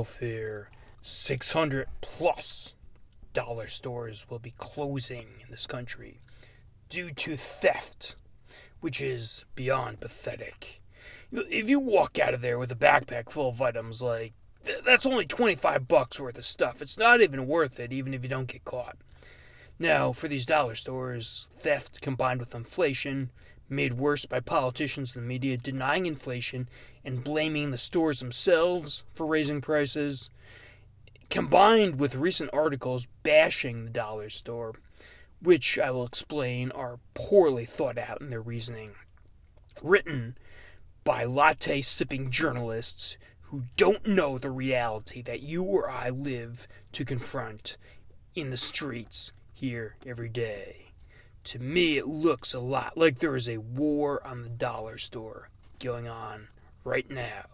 Werewolf here. 600 plus dollar stores will be closing in this country due to theft, which is beyond pathetic. If you walk out of there with a backpack full of items, like, that's only $25 worth of stuff. It's not even worth it, even if you don't get caught. Now, for these dollar stores, theft combined with inflation, made worse by politicians and the media denying inflation and blaming the stores themselves for raising prices, combined with recent articles bashing the dollar store, which I will explain are poorly thought out in their reasoning, written by latte-sipping journalists who don't know the reality that you or I live to confront in the streets here every day. To me, it looks a lot like there is a war on the dollar store going on right now.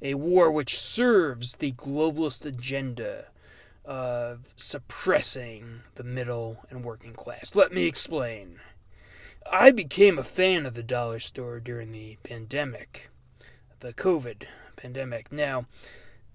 A war which serves the globalist agenda of suppressing the middle and working class. Let me explain. I became a fan of the dollar store during the pandemic, the COVID pandemic. Now,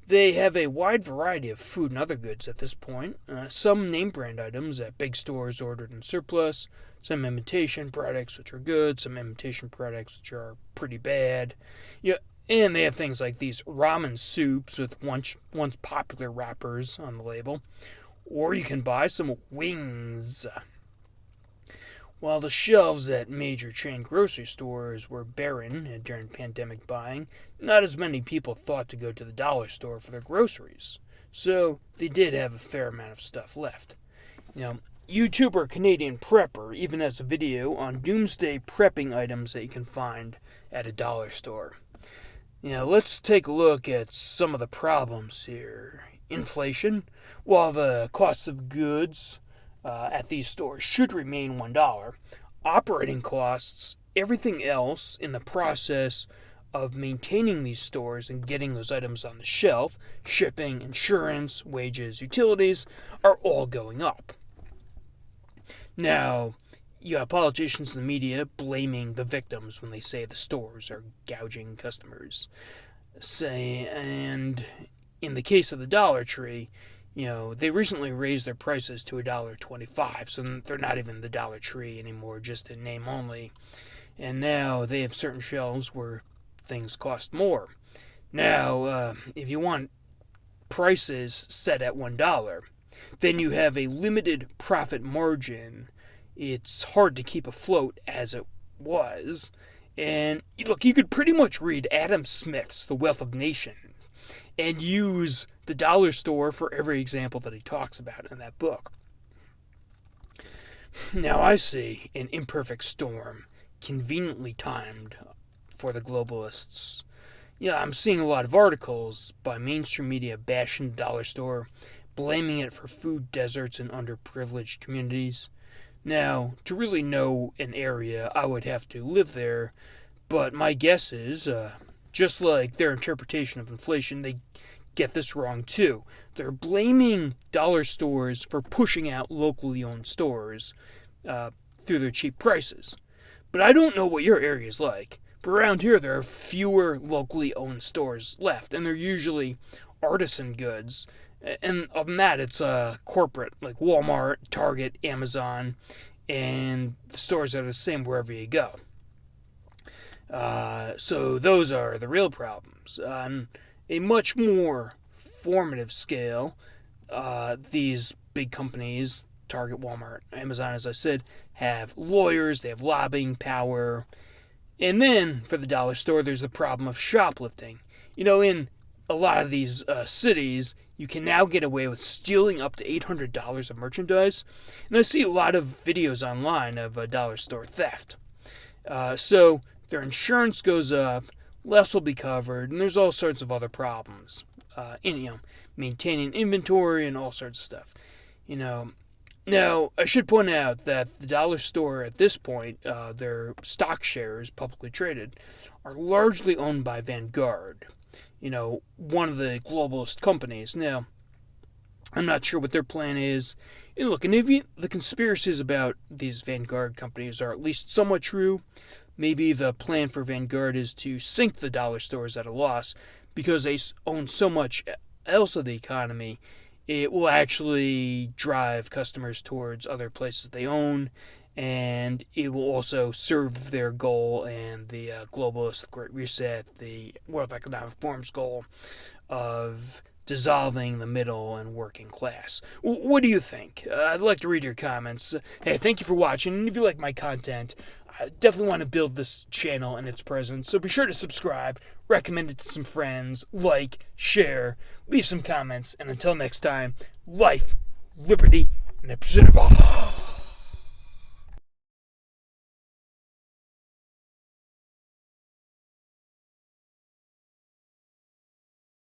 they have a wide variety of food and other goods at this point. Some name brand items at big stores ordered in surplus, some imitation products which are good, some imitation products which are pretty bad. Yeah, and they have things like these ramen soups with once popular wrappers on the label. Or you can buy some wings. While the shelves at major chain grocery stores were barren during pandemic buying, not as many people thought to go to the dollar store for their groceries. So they did have a fair amount of stuff left. YouTuber Canadian Prepper even has a video on doomsday prepping items that you can find at a dollar store. Let's take a look at some of the problems here. Inflation. While the cost of goods at these stores should remain $1, operating costs, everything else in the process of maintaining these stores and getting those items on the shelf, shipping, insurance, wages, utilities, are all going up. Now, you have politicians in the media blaming the victims when they say the stores are gouging customers. And in the case of the Dollar Tree, they recently raised their prices to $1.25, so they're not even the Dollar Tree anymore, just in name only. And now they have certain shelves where things cost more. Now, if you want prices set at $1, then you have a limited profit margin. It's hard to keep afloat as it was. And look, you could pretty much read Adam Smith's The Wealth of Nations and use the dollar store for every example that he talks about in that book. Now I see an imperfect storm, conveniently timed for the globalists. I'm seeing a lot of articles by mainstream media bashing the dollar store, blaming it for food deserts in underprivileged communities. Now, to really know an area, I would have to live there, but my guess is, just like their interpretation of inflation, they get this wrong too. They're blaming dollar stores for pushing out locally owned stores through their cheap prices. But I don't know what your area is like, but around here there are fewer locally owned stores left, and they're usually artisan goods. And other than that, it's corporate, like Walmart, Target, Amazon, and the stores that are the same wherever you go. So those are the real problems. On a much more formative scale, these big companies, Target, Walmart, Amazon, as I said, have lawyers, they have lobbying power. And then, for the dollar store, there's the problem of shoplifting. In a lot of these cities, you can now get away with stealing up to $800 of merchandise. And I see a lot of videos online of dollar store theft. So their insurance goes up, less will be covered, and there's all sorts of other problems. Maintaining inventory and all sorts of stuff. Now, I should point out that the dollar store at this point, their stock shares, publicly traded, are largely owned by Vanguard. One of the globalist companies. Now, I'm not sure what their plan is. And look, and if the conspiracies about these Vanguard companies are at least somewhat true, maybe the plan for Vanguard is to sink the dollar stores at a loss because they own so much also the economy. It will actually drive customers towards other places they own, and it will also serve their goal and the globalist Great Reset, the World Economic Forum's goal of dissolving the middle and working class. What do you think? I'd like to read your comments. Hey, thank you for watching, and if you like my content, I definitely want to build this channel and its presence, so be sure to subscribe, recommend it to some friends, like, share, leave some comments, and until next time, life, liberty, and the pursuit of all.